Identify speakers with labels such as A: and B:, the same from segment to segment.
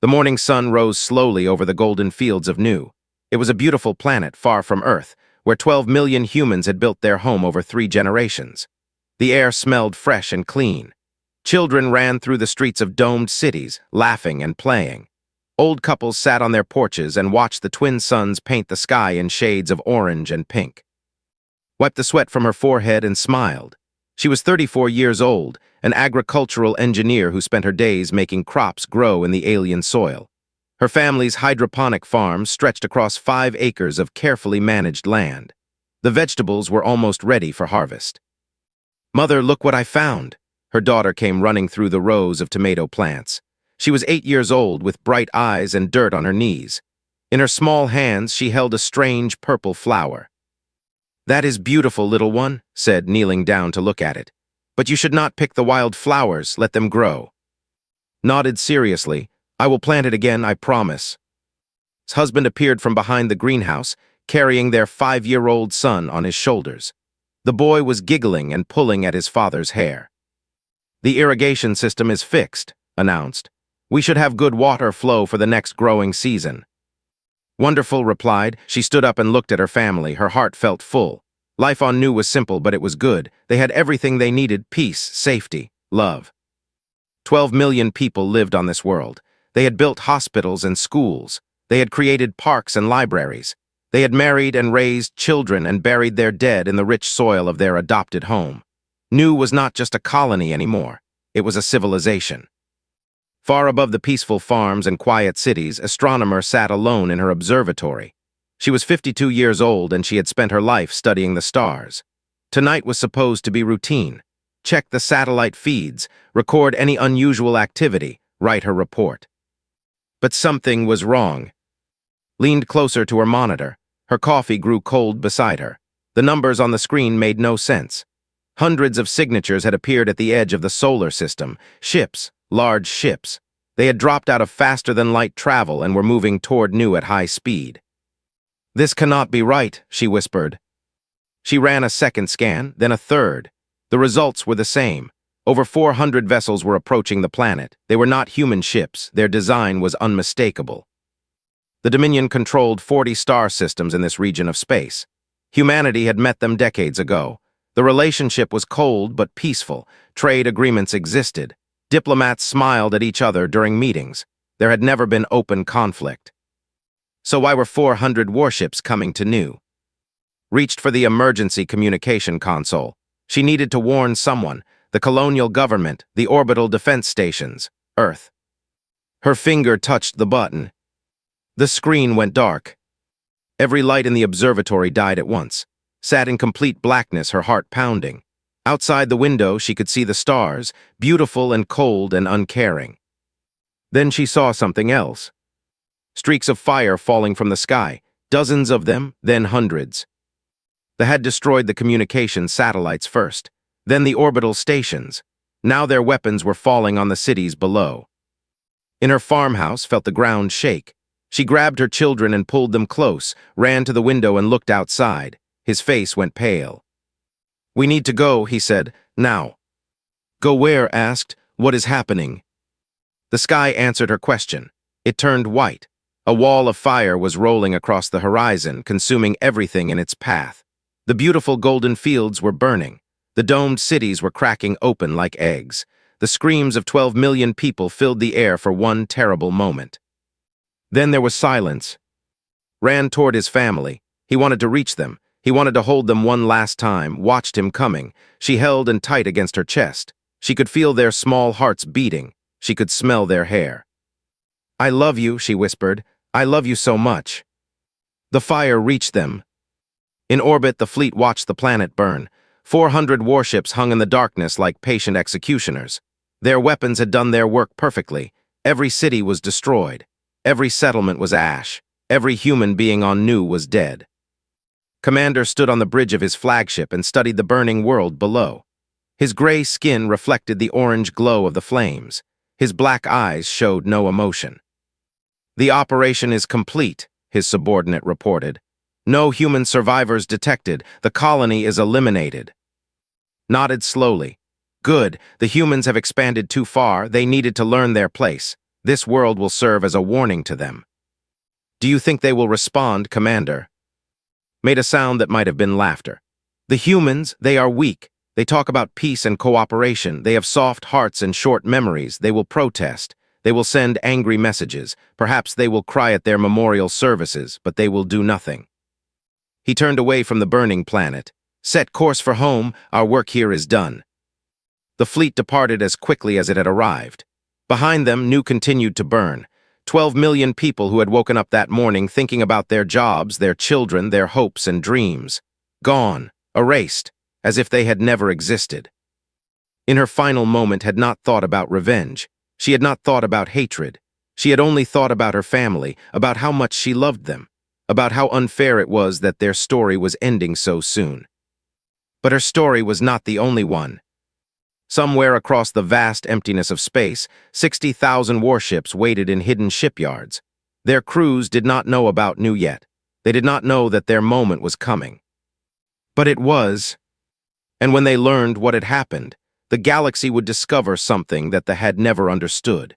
A: The morning sun rose slowly over the golden fields of Nu. It was a beautiful planet far from Earth, where 12 million humans had built their home over 3 generations. The air smelled fresh and clean. Children ran through the streets of domed cities, laughing and playing. Old couples sat on their porches and watched the twin suns paint the sky in shades of orange and pink. Wiped the sweat from her forehead and smiled. She was 34 years old, an agricultural engineer who spent her days making crops grow in the alien soil. Her family's hydroponic farm stretched across 5 acres of carefully managed land. The vegetables were almost ready for harvest. "Mother, look what I found!" Her daughter came running through the rows of tomato plants. She was 8 years old, with bright eyes and dirt on her knees. In her small hands, she held a strange purple flower. "That is beautiful, little one," said, kneeling down to look at it. "But you should not pick the wild flowers, let them grow." Nodded seriously. "I will plant it again, I promise." His husband appeared from behind the greenhouse, carrying their 5-year-old son on his shoulders. The boy was giggling and pulling at his father's hair. "The irrigation system is fixed," announced. "We should have good water flow for the next growing season." "Wonderful," replied. She stood up and looked at her family. Her heart felt full. Life on Nu was simple, but it was good. They had everything they needed: peace, safety, love. 12 million people lived on this world. They had built hospitals and schools. They had created parks and libraries. They had married and raised children and buried their dead in the rich soil of their adopted home. Nu was not just a colony anymore. It was a civilization. Far above the peaceful farms and quiet cities, Astronomer sat alone in her observatory. She was 52 years old, and she had spent her life studying the stars. Tonight was supposed to be routine. Check the satellite feeds, record any unusual activity, write her report. But something was wrong. Leaned closer to her monitor. Her coffee grew cold beside her. The numbers on the screen made no sense. Hundreds of signatures had appeared at the edge of the solar system. Ships, large ships. They had dropped out of faster-than-light travel and were moving toward Nu at high speed. "This cannot be right," she whispered. She ran a second scan, then a third. The results were the same. Over 400 vessels were approaching the planet. They were not human ships. Their design was unmistakable. The Dominion controlled 40 star systems in this region of space. Humanity had met them decades ago. The relationship was cold but peaceful. Trade agreements existed. Diplomats smiled at each other during meetings. There had never been open conflict. So why were 400 warships coming to Nu? Reached for the emergency communication console. She needed to warn someone: the colonial government, the orbital defense stations, Earth. Her finger touched the button. The screen went dark. Every light in the observatory died at once. Sat in complete blackness, her heart pounding. Outside the window, she could see the stars, beautiful and cold and uncaring. Then she saw something else. Streaks of fire falling from the sky, dozens of them, then hundreds. They had destroyed the communication satellites first, then the orbital stations. Now their weapons were falling on the cities below. In her farmhouse, felt the ground shake. She grabbed her children and pulled them close, ran to the window and looked outside. His face went pale. "We need to go," he said, "now." "Go where?" asked. "What is happening?" The sky answered her question. It turned white. A wall of fire was rolling across the horizon, consuming everything in its path. The beautiful golden fields were burning. The domed cities were cracking open like eggs. The screams of 12 million people filled the air for one terrible moment. Then there was silence. Ran toward his family. He wanted to reach them. He wanted to hold them one last time, watched him coming. She held and tight against her chest. She could feel their small hearts beating. She could smell their hair. "I love you," she whispered. "I love you so much." The fire reached them. In orbit, the fleet watched the planet burn. 400 warships hung in the darkness like patient executioners. Their weapons had done their work perfectly. Every city was destroyed. Every settlement was ash. Every human being on Nu was dead. Commander stood on the bridge of his flagship and studied the burning world below. His gray skin reflected the orange glow of the flames. His black eyes showed no emotion. "The operation is complete," his subordinate reported. "No human survivors detected. The colony is eliminated." Nodded slowly. "Good. The humans have expanded too far. They needed to learn their place. This world will serve as a warning to them. Do you think they will respond, Commander? Made a sound that might have been laughter. The humans, they are weak. They talk about peace and cooperation. They have soft hearts and short memories. They will protest. They will send angry messages. Perhaps they will cry at their memorial services, but they will do nothing. He turned away from the burning planet. Set course for home. Our work here is done. The fleet departed as quickly as it had arrived. Behind them, New continued to burn. 12 million people who had woken up that morning thinking about their jobs, their children, their hopes and dreams. Gone, erased, as if they had never existed. In her final moment had not thought about revenge. She had not thought about hatred. She had only thought about her family, about how much she loved them, about how unfair it was that their story was ending so soon. But her story was not the only one. Somewhere across the vast emptiness of space, 60,000 warships waited in hidden shipyards. Their crews did not know about New yet. They did not know that their moment was coming. But it was. And when they learned what had happened, the galaxy would discover something that they had never understood.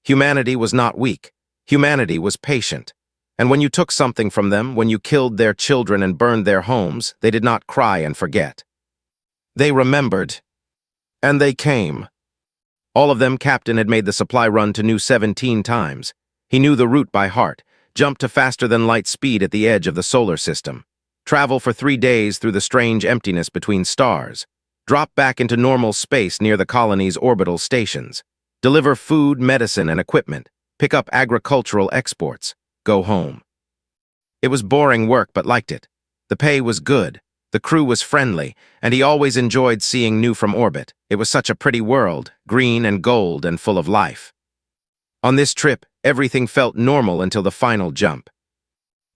A: Humanity was not weak. Humanity was patient. And when you took something from them, when you killed their children and burned their homes, they did not cry and forget. They remembered. And they came. All of them, Captain had made the supply run to New 17 times. He knew the route by heart, jumped to faster-than-light speed at the edge of the solar system, travel for 3 days through the strange emptiness between stars, drop back into normal space near the colony's orbital stations, deliver food, medicine, and equipment, pick up agricultural exports, go home. It was boring work, but liked it. The pay was good. The crew was friendly, and he always enjoyed seeing New from orbit. It was such a pretty world, green and gold and full of life. On this trip, everything felt normal until the final jump.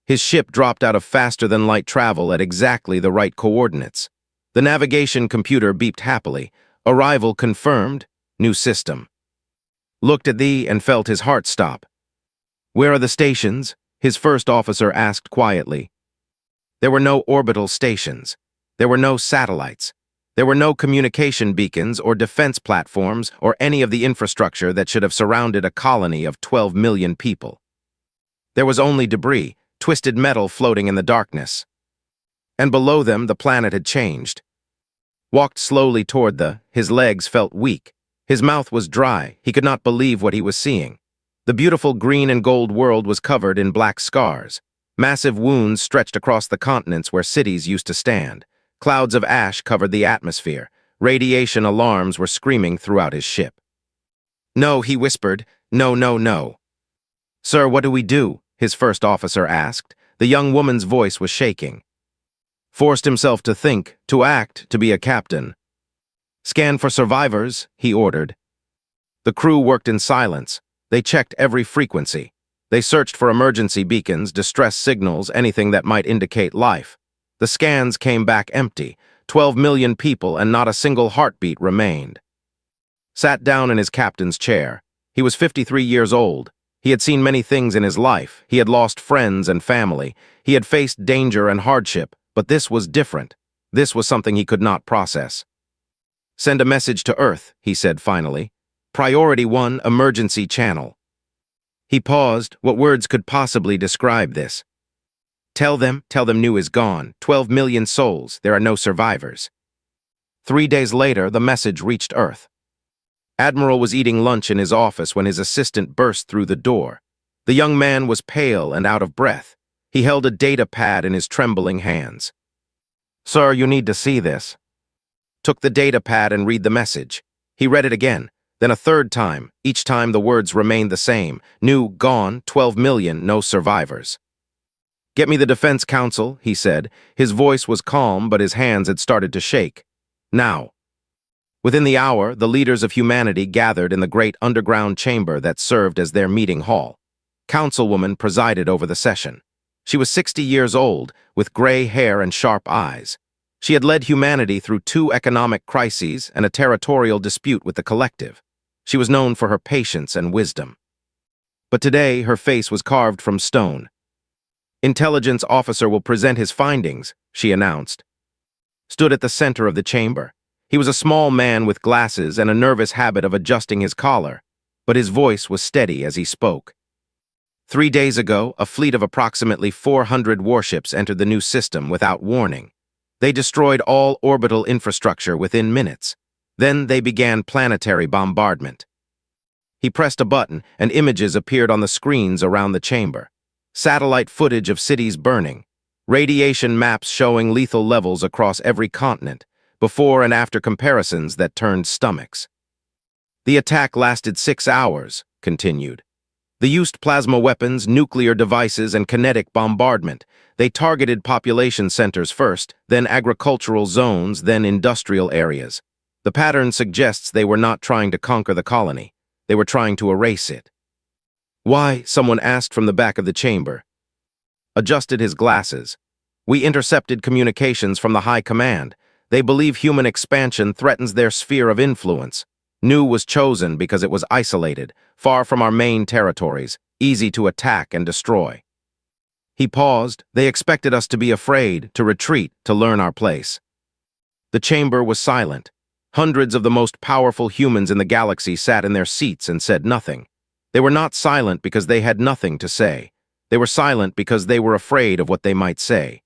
A: His ship dropped out of faster-than-light travel at exactly the right coordinates. The navigation computer beeped happily. Arrival confirmed. New system. Looked at thee and felt his heart stop. Where are the stations? His first officer asked quietly. There were no orbital stations. There were no satellites. There were no communication beacons or defense platforms or any of the infrastructure that should have surrounded a colony of 12 million people. There was only debris, twisted metal floating in the darkness. And below them, the planet had changed. Walked slowly toward his legs felt weak. His mouth was dry. He could not believe what he was seeing. The beautiful green and gold world was covered in black scars. Massive wounds stretched across the continents where cities used to stand. Clouds of ash covered the atmosphere. Radiation alarms were screaming throughout his ship. No, he whispered. No, no, no. Sir, what do we do? His first officer asked. The young woman's voice was shaking. Forced himself to think, to act, to be a captain. Scan for survivors, he ordered. The crew worked in silence. They checked every frequency. They searched for emergency beacons, distress signals, anything that might indicate life. The scans came back empty. 12 million people and not a single heartbeat remained. Sat down in his captain's chair. He was 53 years old. He had seen many things in his life. He had lost friends and family. He had faced danger and hardship, but this was different. This was something he could not process. Send a message to Earth, he said finally. Priority 1, emergency channel. He paused. What words could possibly describe this? Tell them New is gone. 12 million souls. There are no survivors. 3 days later, the message reached Earth. Admiral was eating lunch in his office when his assistant burst through the door. The young man was pale and out of breath. He held a data pad in his trembling hands. Sir, you need to see this. Took the data pad and read the message. He read it again. Then a third time. Each time the words remained the same. New, gone, 12 million, no survivors. Get me the Defense Council, he said. His voice was calm, but his hands had started to shake. Now. Within the hour, the leaders of humanity gathered in the great underground chamber that served as their meeting hall. Councilwoman presided over the session. She was 60 years old, with gray hair and sharp eyes. She had led humanity through 2 economic crises and a territorial dispute with the collective. She was known for her patience and wisdom. But today, her face was carved from stone. Intelligence officer will present his findings, she announced. Stood at the center of the chamber. He was a small man with glasses and a nervous habit of adjusting his collar. but his voice was steady as he spoke. 3 days ago, a fleet of approximately 400 warships entered the new system without warning. They destroyed all orbital infrastructure within minutes. Then they began planetary bombardment. He pressed a button, and images appeared on the screens around the chamber. Satellite footage of cities burning, radiation maps showing lethal levels across every continent, before and after comparisons that turned stomachs. The attack lasted 6 hours, continued. They used plasma weapons, nuclear devices, and kinetic bombardment. They targeted population centers first, then agricultural zones, then industrial areas. The pattern suggests they were not trying to conquer the colony. They were trying to erase it. Why? Someone asked from the back of the chamber. Adjusted his glasses. We intercepted communications from the High Command. They believe human expansion threatens their sphere of influence. Nu was chosen because it was isolated, far from our main territories, easy to attack and destroy. He paused. They expected us to be afraid, to retreat, to learn our place. The chamber was silent. Hundreds of the most powerful humans in the galaxy sat in their seats and said nothing. They were not silent because they had nothing to say. They were silent because they were afraid of what they might say.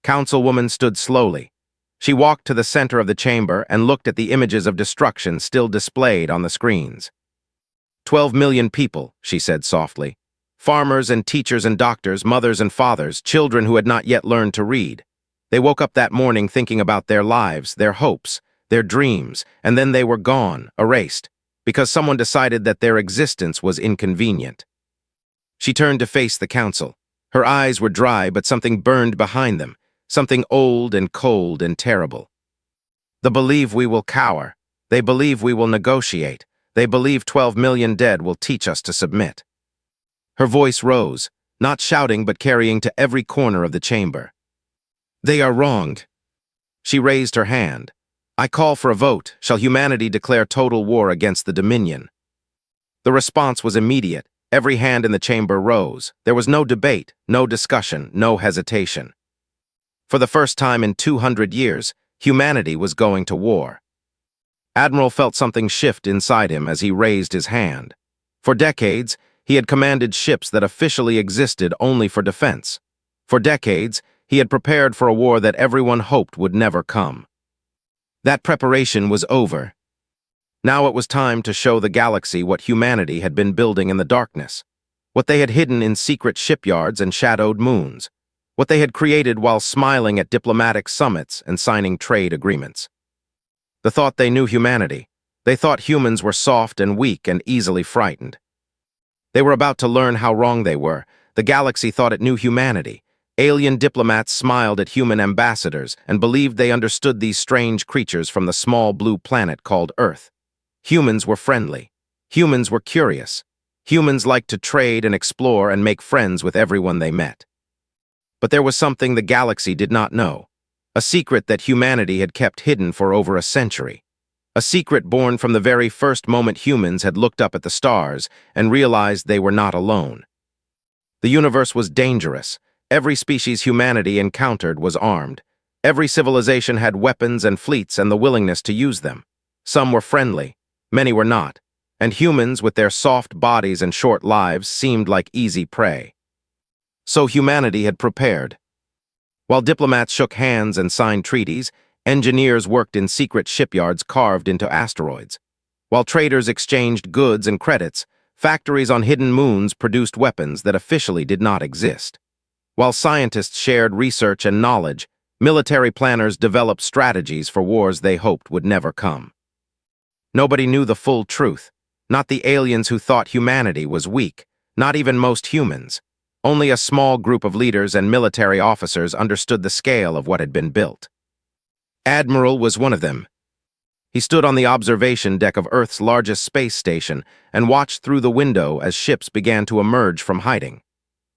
A: Councilwoman stood slowly. She walked to the center of the chamber and looked at the images of destruction still displayed on the screens. 12 million people, she said softly. Farmers and teachers and doctors, mothers and fathers, children who had not yet learned to read. They woke up that morning thinking about their lives, their hopes, their dreams, and then they were gone, erased, because someone decided that their existence was inconvenient. She turned to face the council. Her eyes were dry, but something burned behind them. Something old and cold and terrible. They believe we will cower. They believe we will negotiate. They believe 12 million dead will teach us to submit. Her voice rose, not shouting but carrying to every corner of the chamber. They are wronged. She raised her hand. I call for a vote. Shall humanity declare total war against the Dominion? The response was immediate. Every hand in the chamber rose. There was no debate, no discussion, no hesitation. For the first time in 200 years, humanity was going to war. Admiral felt something shift inside him as he raised his hand. For decades, he had commanded ships that officially existed only for defense. For decades, he had prepared for a war that everyone hoped would never come. That preparation was over. Now it was time to show the galaxy what humanity had been building in the darkness, what they had hidden in secret shipyards and shadowed moons, what they had created while smiling at diplomatic summits and signing trade agreements. They thought they knew humanity. They thought humans were soft and weak and easily frightened. They were about to learn how wrong they were. The galaxy thought it knew humanity. Alien diplomats smiled at human ambassadors and believed they understood these strange creatures from the small blue planet called Earth. Humans were friendly. Humans were curious. Humans liked to trade and explore and make friends with everyone they met. But there was something the galaxy did not know, a secret that humanity had kept hidden for over a century, a secret born from the very first moment humans had looked up at the stars and realized they were not alone. The universe was dangerous. Every species humanity encountered was armed. Every civilization had weapons and fleets and the willingness to use them. Some were friendly, many were not, and humans with their soft bodies and short lives seemed like easy prey. So humanity had prepared. While diplomats shook hands and signed treaties, engineers worked in secret shipyards carved into asteroids. While traders exchanged goods and credits, factories on hidden moons produced weapons that officially did not exist. While scientists shared research and knowledge, military planners developed strategies for wars they hoped would never come. Nobody knew the full truth, not the aliens who thought humanity was weak, not even most humans. Only a small group of leaders and military officers understood the scale of what had been built. Admiral was one of them. He stood on the observation deck of Earth's largest space station and watched through the window as ships began to emerge from hiding.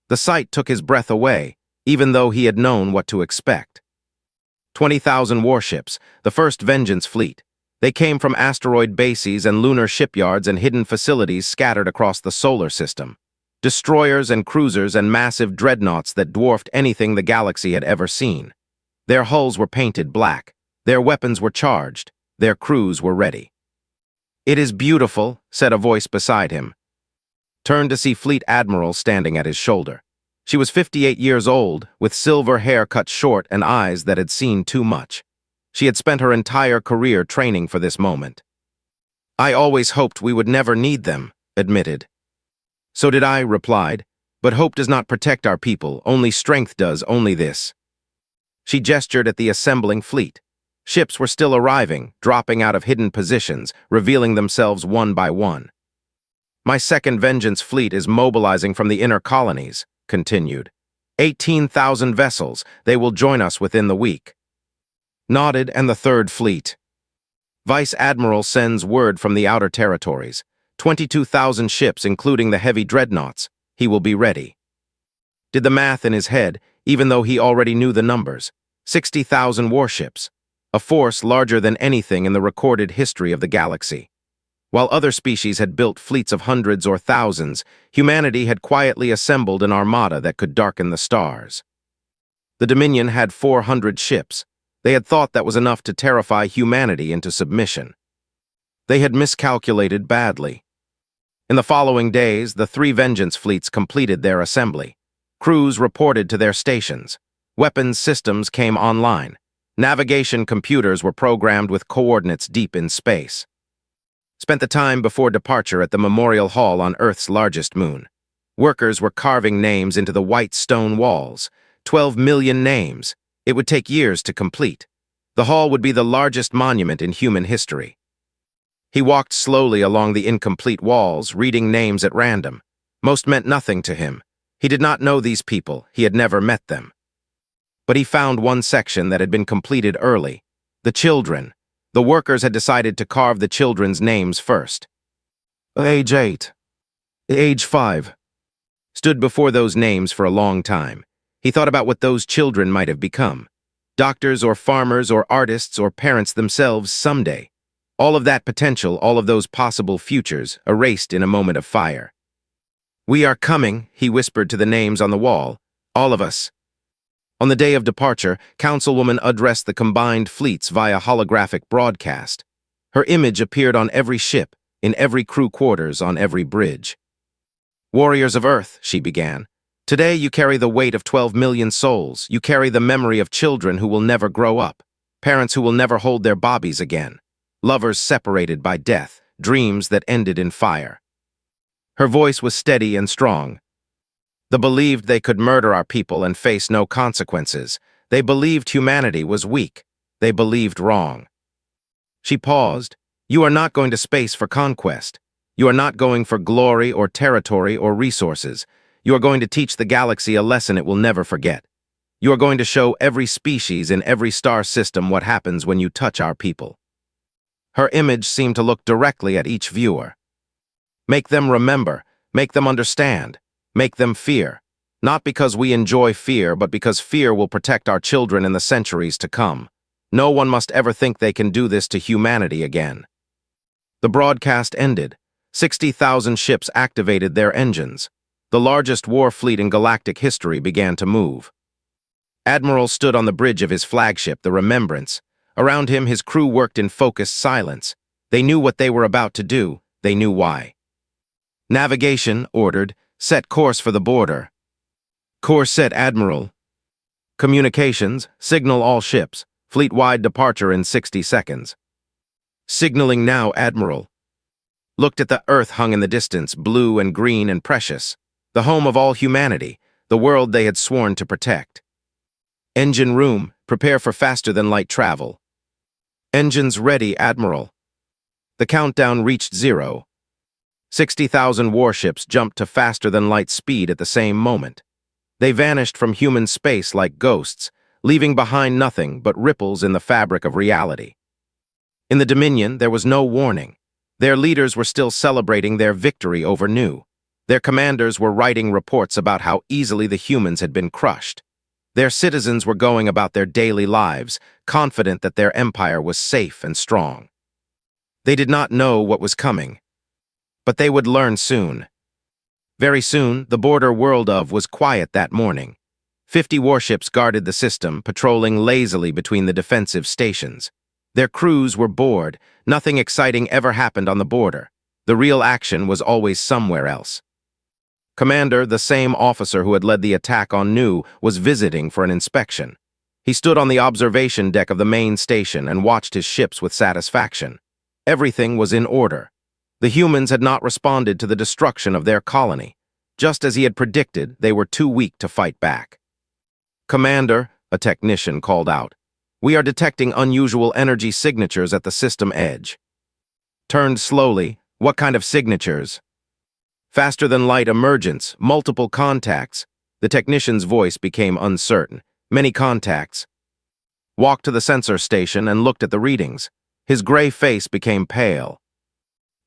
A: The sight took his breath away, even though he had known what to expect. 20,000 warships, the first Vengeance fleet. They came from asteroid bases and lunar shipyards and hidden facilities scattered across the solar system. Destroyers and cruisers and massive dreadnoughts that dwarfed anything the galaxy had ever seen. Their hulls were painted black. Their weapons were charged. Their crews were ready. "It is beautiful," said a voice beside him. Turned to see Fleet Admiral standing at his shoulder. She was 58 years old, with silver hair cut short and eyes that had seen too much. She had spent her entire career training for this moment. "I always hoped we would never need them," admitted. "So did I," replied, "but hope does not protect our people, only strength does, only this." She gestured at the assembling fleet. Ships were still arriving, dropping out of hidden positions, revealing themselves one by one. "My second Vengeance fleet is mobilizing from the inner colonies," continued. 18,000 vessels, they will join us within the week." Nodded, and the third fleet. "Vice Admiral sends word from the outer territories. 22,000 ships, including the heavy dreadnoughts. He will be ready." Did the math in his head, even though he already knew the numbers. 60,000 warships. A force larger than anything in the recorded history of the galaxy. While other species had built fleets of hundreds or thousands, humanity had quietly assembled an armada that could darken the stars. The Dominion had 400 ships. They had thought that was enough to terrify humanity into submission. They had miscalculated badly. In the following days, the 3 Vengeance fleets completed their assembly. Crews reported to their stations. Weapons systems came online. Navigation computers were programmed with coordinates deep in space. Spent the time before departure at the Memorial Hall on Earth's largest moon. Workers were carving names into the white stone walls. 12 million names. It would take years to complete. The hall would be the largest monument in human history. He walked slowly along the incomplete walls, reading names at random. Most meant nothing to him. He did not know these people. He had never met them. But he found one section that had been completed early. The children. The workers had decided to carve the children's names first. Age 8. Age 5. Stood before those names for a long time. He thought about what those children might have become. Doctors or farmers or artists or parents themselves someday. All of that potential, all of those possible futures, erased in a moment of fire. "We are coming," he whispered to the names on the wall. "All of us." On the day of departure, Councilwoman addressed the combined fleets via holographic broadcast. Her image appeared on every ship, in every crew quarters, on every bridge. "Warriors of Earth," she began. "Today you carry the weight of 12 million souls. You carry the memory of children who will never grow up, parents who will never hold their bobbies again, lovers separated by death, dreams that ended in fire." Her voice was steady and strong. They believed they could murder our people and face no consequences. They believed humanity was weak. They believed wrong. She paused. "You are not going to space for conquest. You are not going for glory or territory or resources. You are going to teach the galaxy a lesson it will never forget. You are going to show every species in every star system what happens when you touch our people." Her image seemed to look directly at each viewer. "Make them remember. Make them understand. Make them fear. Not because we enjoy fear, but because fear will protect our children in the centuries to come. No one must ever think they can do this to humanity again." The broadcast ended. 60,000 ships activated their engines. The largest war fleet in galactic history began to move. Admiral stood on the bridge of his flagship, the Remembrance. Around him, his crew worked in focused silence. They knew what they were about to do. They knew why. "Navigation," ordered. "Set course for the border." "Course set, Admiral." "Communications, signal all ships. Fleet-wide departure in 60 seconds. "Signaling now, Admiral." Looked at the Earth hung in the distance, blue and green and precious. The home of all humanity, the world they had sworn to protect. "Engine room, prepare for faster-than-light travel." "Engines ready, Admiral." The countdown reached 0. 60,000 warships jumped to faster-than-light speed at the same moment. They vanished from human space like ghosts, leaving behind nothing but ripples in the fabric of reality. In the Dominion, there was no warning. Their leaders were still celebrating their victory over New. Their commanders were writing reports about how easily the humans had been crushed. Their citizens were going about their daily lives, confident that their empire was safe and strong. They did not know what was coming. But they would learn soon. Very soon, the border world was quiet that morning. 50 warships guarded the system, patrolling lazily between the defensive stations. Their crews were bored. Nothing exciting ever happened on the border. The real action was always somewhere else. Commander, the same officer who had led the attack on Nu, was visiting for an inspection. He stood on the observation deck of the main station and watched his ships with satisfaction. Everything was in order. The humans had not responded to the destruction of their colony. Just as he had predicted, they were too weak to fight back. "Commander," a technician called out, "we are detecting unusual energy signatures at the system edge." Turned slowly. "What kind of signatures?" "Faster-than-light emergence, multiple contacts." The technician's voice became uncertain. "Many contacts." Walked to the sensor station and looked at the readings. His gray face became pale.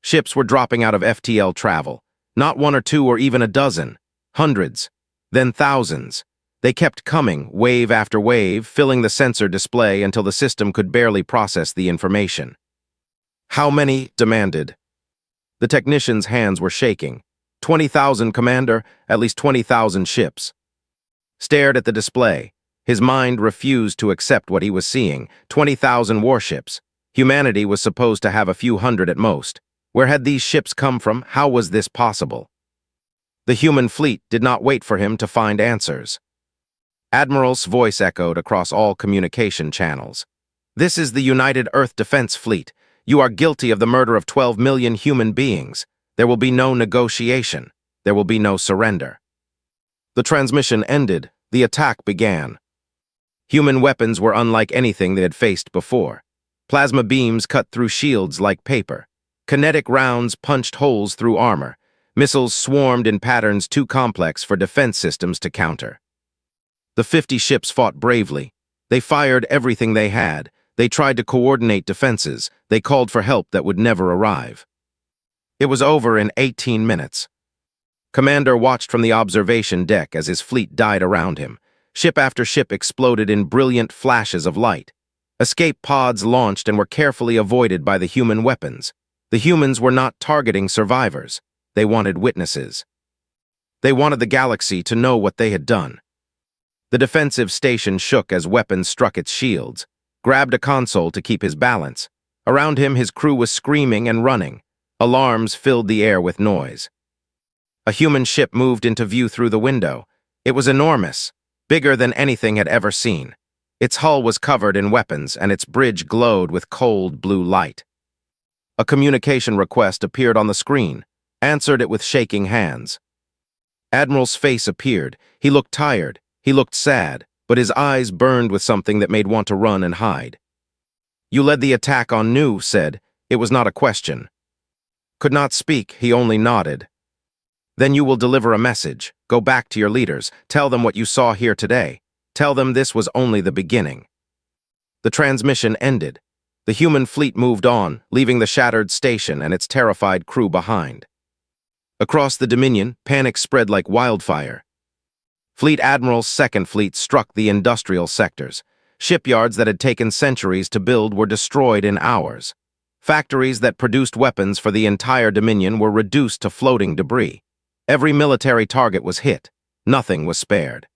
A: Ships were dropping out of FTL travel. Not one or two or even a dozen. Hundreds. Then thousands. They kept coming, wave after wave, filling the sensor display until the system could barely process the information. "How many?" demanded. The technician's hands were shaking. 20,000, Commander, at least 20,000 ships. Stared at the display. His mind refused to accept what he was seeing. 20,000 warships. Humanity was supposed to have a few hundred at most. Where had these ships come from? How was this possible? The human fleet did not wait for him to find answers. Admiral's voice echoed across all communication channels. "This is the United Earth Defense Fleet. You are guilty of the murder of 12 million human beings. There will be no negotiation. There will be no surrender." The transmission ended. The attack began. Human weapons were unlike anything they had faced before. Plasma beams cut through shields like paper. Kinetic rounds punched holes through armor. Missiles swarmed in patterns too complex for defense systems to counter. The 50 ships fought bravely. They fired everything they had. They tried to coordinate defenses. They called for help that would never arrive. It was over in 18 minutes. Commander watched from the observation deck as his fleet died around him. Ship after ship exploded in brilliant flashes of light. Escape pods launched and were carefully avoided by the human weapons. The humans were not targeting survivors. They wanted witnesses. They wanted the galaxy to know what they had done. The defensive station shook as weapons struck its shields, grabbed a console to keep his balance. Around him, his crew was screaming and running. Alarms filled the air with noise. A human ship moved into view through the window. It was enormous, bigger than anything had ever seen. Its hull was covered in weapons, and its bridge glowed with cold blue light. A communication request appeared on the screen. Answered it with shaking hands. Admiral's face appeared. He looked tired. He looked sad, but his eyes burned with something that made want to run and hide. "You led the attack on Nu," said. It was not a question. Could not speak, he only nodded. "Then you will deliver a message. Go back to your leaders. Tell them what you saw here today. Tell them this was only the beginning." The transmission ended. The human fleet moved on, leaving the shattered station and its terrified crew behind. Across the Dominion, panic spread like wildfire. Fleet Admiral's second fleet struck the industrial sectors. Shipyards that had taken centuries to build were destroyed in hours. Factories that produced weapons for the entire Dominion were reduced to floating debris. Every military target was hit. Nothing was spared.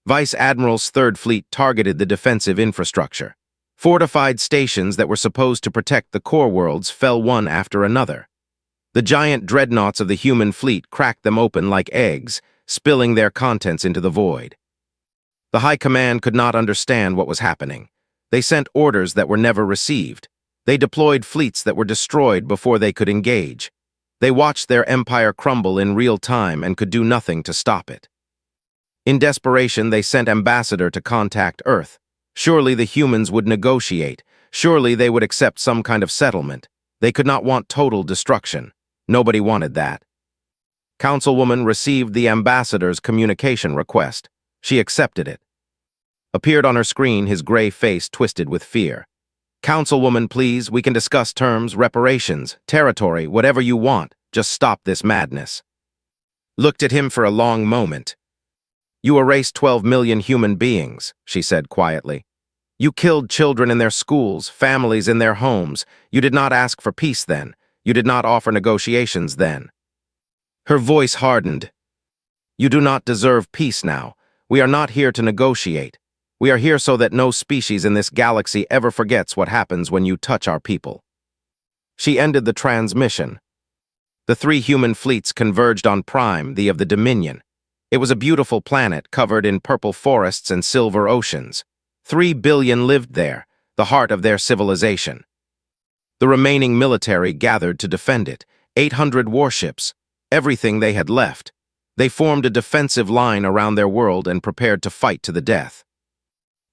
A: Vice Admiral's third fleet targeted the defensive infrastructure. Fortified stations that were supposed to protect the core worlds fell one after another. The giant dreadnoughts of the human fleet cracked them open like eggs, spilling their contents into the void. The High Command could not understand what was happening. They sent orders that were never received. They deployed fleets that were destroyed before they could engage. They watched their empire crumble in real time and could do nothing to stop it. In desperation, they sent ambassador to contact Earth. Surely the humans would negotiate. Surely they would accept some kind of settlement. They could not want total destruction. Nobody wanted that. Councilwoman received the ambassador's communication request. She accepted it. Appeared on her screen, his gray face twisted with fear. "Councilwoman, please, we can discuss terms, reparations, territory, whatever you want. Just stop this madness." Looked at him for a long moment. "You erased 12 million human beings," she said quietly. "You killed children in their schools, families in their homes. You did not ask for peace then. You did not offer negotiations then." Her voice hardened. "You do not deserve peace now. We are not here to negotiate. We are here so that no species in this galaxy ever forgets what happens when you touch our people." She ended the transmission. The three human fleets converged on Prime, the of the Dominion. It was a beautiful planet covered in purple forests and silver oceans. 3 billion lived there, the heart of their civilization. The remaining military gathered to defend it, 800 warships, everything they had left. They formed a defensive line around their world and prepared to fight to the death.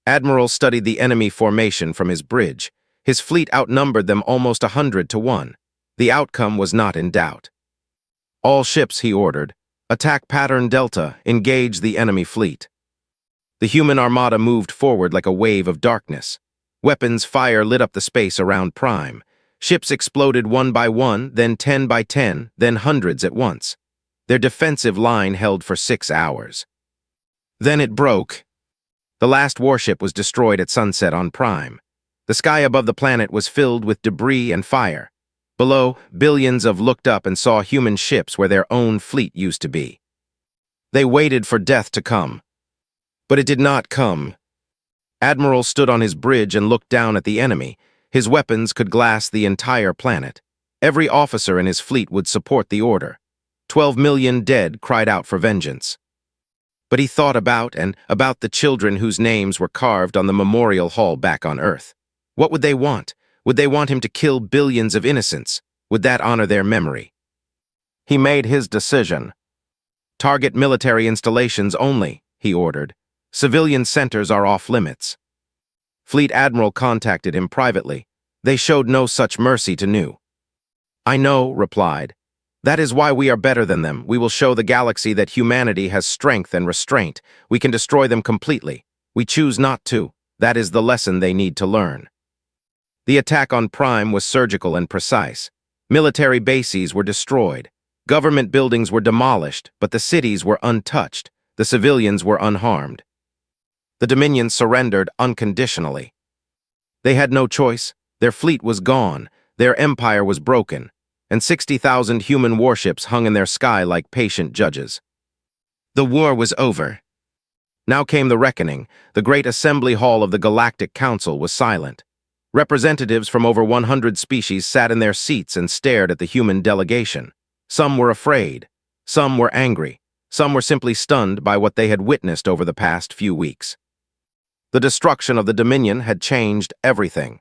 A: Admiral studied the enemy formation from his bridge. His fleet outnumbered them almost 100 to 1. The outcome was not in doubt. "All ships," he ordered, "attack pattern Delta, engage the enemy fleet." The human armada moved forward like a wave of darkness. Weapons fire lit up the space around Prime. Ships exploded one by one, then 10 by 10, then hundreds at once. Their defensive line held for 6 hours. Then it broke. The last warship was destroyed at sunset on Prime. The sky above the planet was filled with debris and fire. Below, billions of looked up and saw human ships where their own fleet used to be. They waited for death to come. But it did not come. Admiral stood on his bridge and looked down at the enemy. His weapons could glass the entire planet. Every officer in his fleet would support the order. 12 million dead cried out for vengeance. But he thought about the children whose names were carved on the memorial hall back on Earth. What would they want? Would they want him to kill billions of innocents? Would that honor their memory? He made his decision. "Target military installations only," he ordered. "Civilian centers are off limits." Fleet Admiral contacted him privately. They showed no such mercy to New. "I know," replied. "That is why we are better than them. We will show the galaxy that humanity has strength and restraint. We can destroy them completely. We choose not to. That is the lesson they need to learn." The attack on Prime was surgical and precise. Military bases were destroyed. Government buildings were demolished, but the cities were untouched. The civilians were unharmed. The Dominion surrendered unconditionally. They had no choice. Their fleet was gone. Their empire was broken. And 60,000 human warships hung in their sky like patient judges. The war was over. Now came the reckoning. The great assembly hall of the Galactic Council was silent. Representatives from over 100 species sat in their seats and stared at the human delegation. Some were afraid. Some were angry. Some were simply stunned by what they had witnessed over the past few weeks. The destruction of the Dominion had changed everything.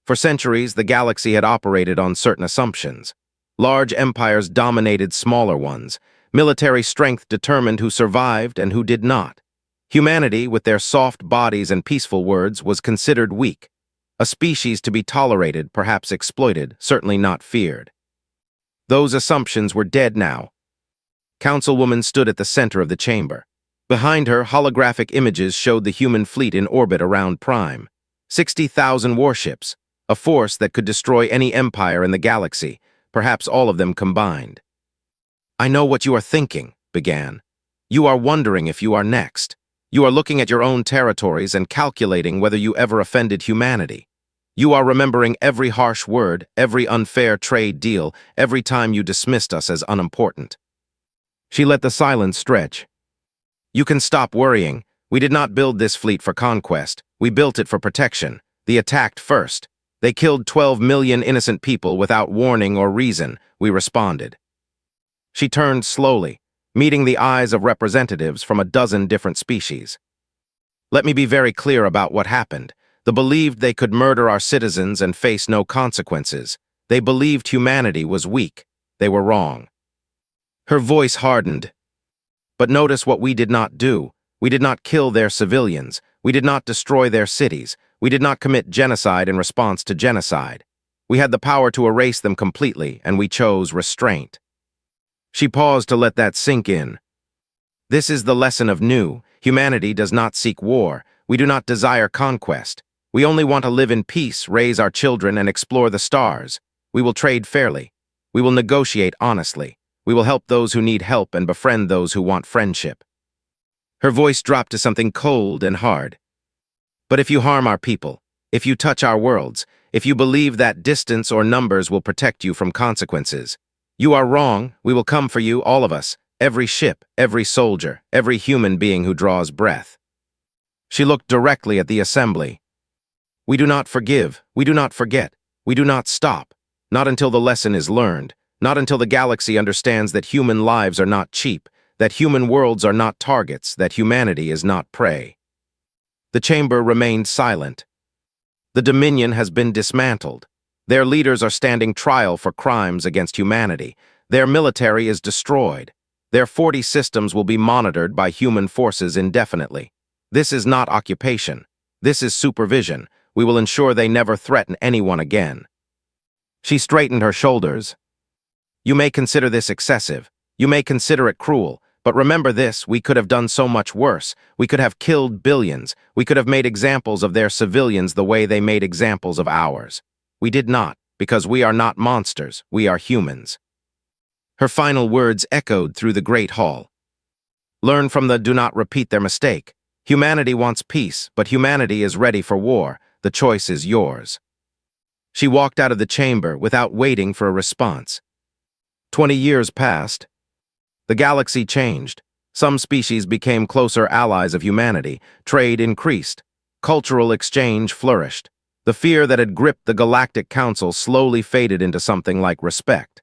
A: For centuries, the galaxy had operated on certain assumptions. Large empires dominated smaller ones. Military strength determined who survived and who did not. Humanity, with their soft bodies and peaceful words, was considered weak. A species to be tolerated, perhaps exploited, certainly not feared. Those assumptions were dead now. Councilwoman stood at the center of the chamber. Behind her, holographic images showed the human fleet in orbit around Prime. 60,000 warships, a force that could destroy any empire in the galaxy, perhaps all of them combined. "I know what you are thinking," began. "You are wondering if you are next. You are looking at your own territories and calculating whether you ever offended humanity. You are remembering every harsh word, every unfair trade deal, every time you dismissed us as unimportant." She let the silence stretch. "You can stop worrying. We did not build this fleet for conquest. We built it for protection. They attacked first. They killed 12 million innocent people without warning or reason. We responded." She turned slowly, meeting the eyes of representatives from a dozen different species. "Let me be very clear about what happened. They believed they could murder our citizens and face no consequences. They believed humanity was weak. They were wrong." Her voice hardened. "But notice what we did not do. We did not kill their civilians. We did not destroy their cities. We did not commit genocide in response to genocide. We had the power to erase them completely, and we chose restraint." She paused to let that sink in. This is the lesson of New. Humanity does not seek war. We do not desire conquest. We only want to live in peace, raise our children, and explore the stars. We will trade fairly. We will negotiate honestly. We will help those who need help and befriend those who want friendship. Her voice dropped to something cold and hard. "But if you harm our people, if you touch our worlds, if you believe that distance or numbers will protect you from consequences, you are wrong. We will come for you, all of us, every ship, every soldier, every human being who draws breath." She looked directly at the assembly. We do not forgive, we do not forget, we do not stop, not until the lesson is learned, not until the galaxy understands that human lives are not cheap, that human worlds are not targets, that humanity is not prey. The chamber remained silent. The Dominion has been dismantled. Their leaders are standing trial for crimes against humanity. Their military is destroyed. Their 40 systems will be monitored by human forces indefinitely. This is not occupation. This is supervision. We will ensure they never threaten anyone again. She straightened her shoulders. You may consider this excessive. You may consider it cruel. But remember this, we could have done so much worse. We could have killed billions. We could have made examples of their civilians the way they made examples of ours. We did not, because we are not monsters. We are humans. Her final words echoed through the great hall. Learn from the do not repeat their mistake. Humanity wants peace, but humanity is ready for war. The choice is yours. She walked out of the chamber without waiting for a response. 20 years passed. The galaxy changed. Some species became closer allies of humanity. Trade increased. Cultural exchange flourished. The fear that had gripped the Galactic Council slowly faded into something like respect.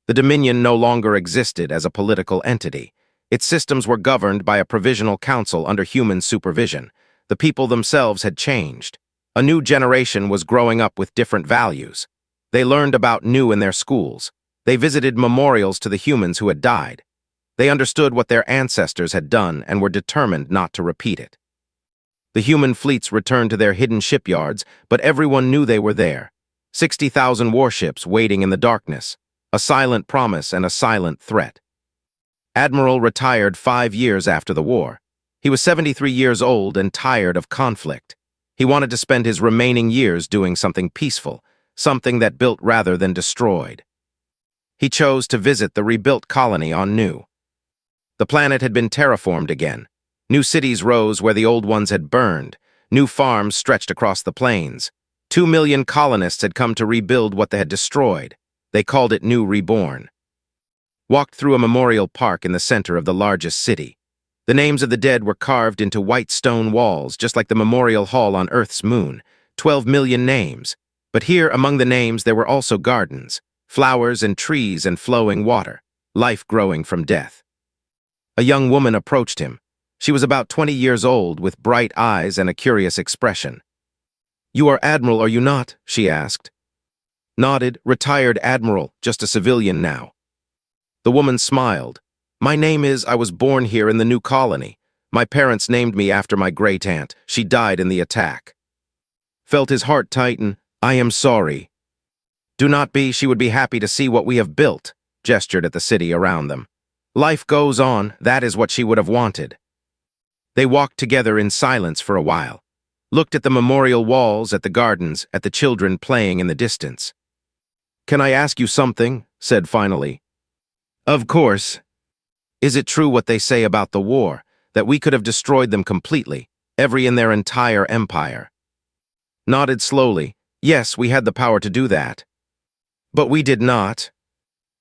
A: The Dominion no longer existed as a political entity. Its systems were governed by a provisional council under human supervision. The people themselves had changed. A new generation was growing up with different values. They learned about new in their schools. They visited memorials to the humans who had died. They understood what their ancestors had done and were determined not to repeat it. The human fleets returned to their hidden shipyards, but everyone knew they were there. 60,000 warships waiting in the darkness, a silent promise and a silent threat. Admiral retired 5 years after the war. He was 73 years old and tired of conflict. He wanted to spend his remaining years doing something peaceful, something that built rather than destroyed. He chose to visit the rebuilt colony on Nu. The planet had been terraformed again. New cities rose where the old ones had burned. New farms stretched across the plains. 2 million colonists had come to rebuild what they had destroyed. They called it Nu Reborn. Walked through a memorial park in the center of the largest city. The names of the dead were carved into white stone walls, just like the memorial hall on Earth's moon. 12 million names. But here, among the names, there were also gardens. Flowers and trees and flowing water, life growing from death. A young woman approached him. She was about 20 years old, with bright eyes and a curious expression. You are Admiral, are you not? She asked. Nodded, retired Admiral, just a civilian now. The woman smiled. My name is, I was born here in the new colony. My parents named me after my great-aunt. She died in the attack. Felt his heart tighten. I am sorry. Do not be, she would be happy to see what we have built, gestured at the city around them. Life goes on, that is what she would have wanted. They walked together in silence for a while, looked at the memorial walls, at the gardens, at the children playing in the distance. Can I ask you something? Said finally. Of course. Is it true what they say about the war, that we could have destroyed them completely, every in their entire empire? Nodded slowly. Yes, we had the power to do that. But we did not.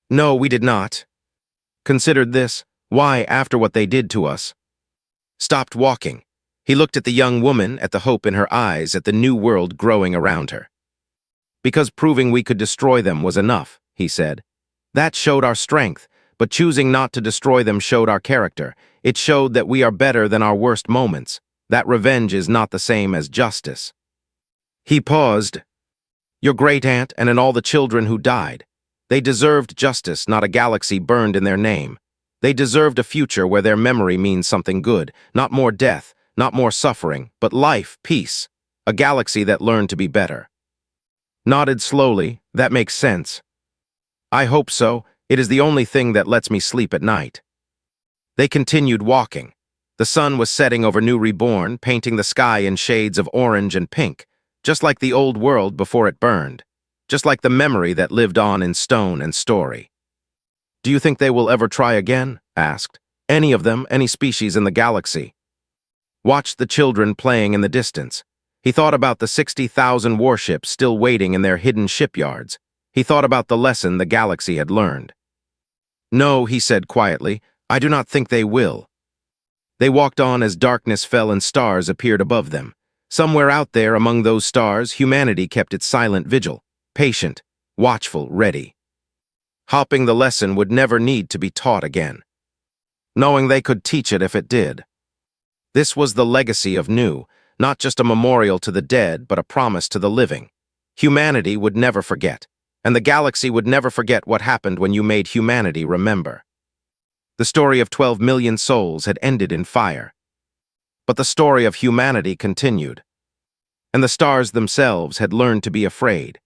A: No, we did not. Considered this. Why, after what they did to us? Stopped walking. He looked at the young woman, at the hope in her eyes, at the new world growing around her. Because proving we could destroy them was enough, he said. That showed our strength, but choosing not to destroy them showed our character. It showed that we are better than our worst moments, that revenge is not the same as justice. He paused. Your great-aunt and all the children who died. They deserved justice, not a galaxy burned in their name. They deserved a future where their memory means something good, not more death, not more suffering, but life, peace, a galaxy that learned to be better. Nodded slowly. That makes sense. I hope so. It is the only thing that lets me sleep at night. They continued walking. The sun was setting over Nu Reborn, painting the sky in shades of orange and pink, just like the old world before it burned, just like the memory that lived on in stone and story. Do you think they will ever try again? Asked. Any of them, any species in the galaxy. Watched the children playing in the distance. He thought about the 60,000 warships still waiting in their hidden shipyards. He thought about the lesson the galaxy had learned. No, he said quietly, I do not think they will. They walked on as darkness fell and stars appeared above them. Somewhere out there among those stars, humanity kept its silent vigil, patient, watchful, ready. Hoping the lesson would never need to be taught again, knowing they could teach it if it did. This was the legacy of Nu, not just a memorial to the dead, but a promise to the living. Humanity would never forget, and the galaxy would never forget what happened when you made humanity remember. The story of 12 million souls had ended in fire. But the story of humanity continued, and the stars themselves had learned to be afraid.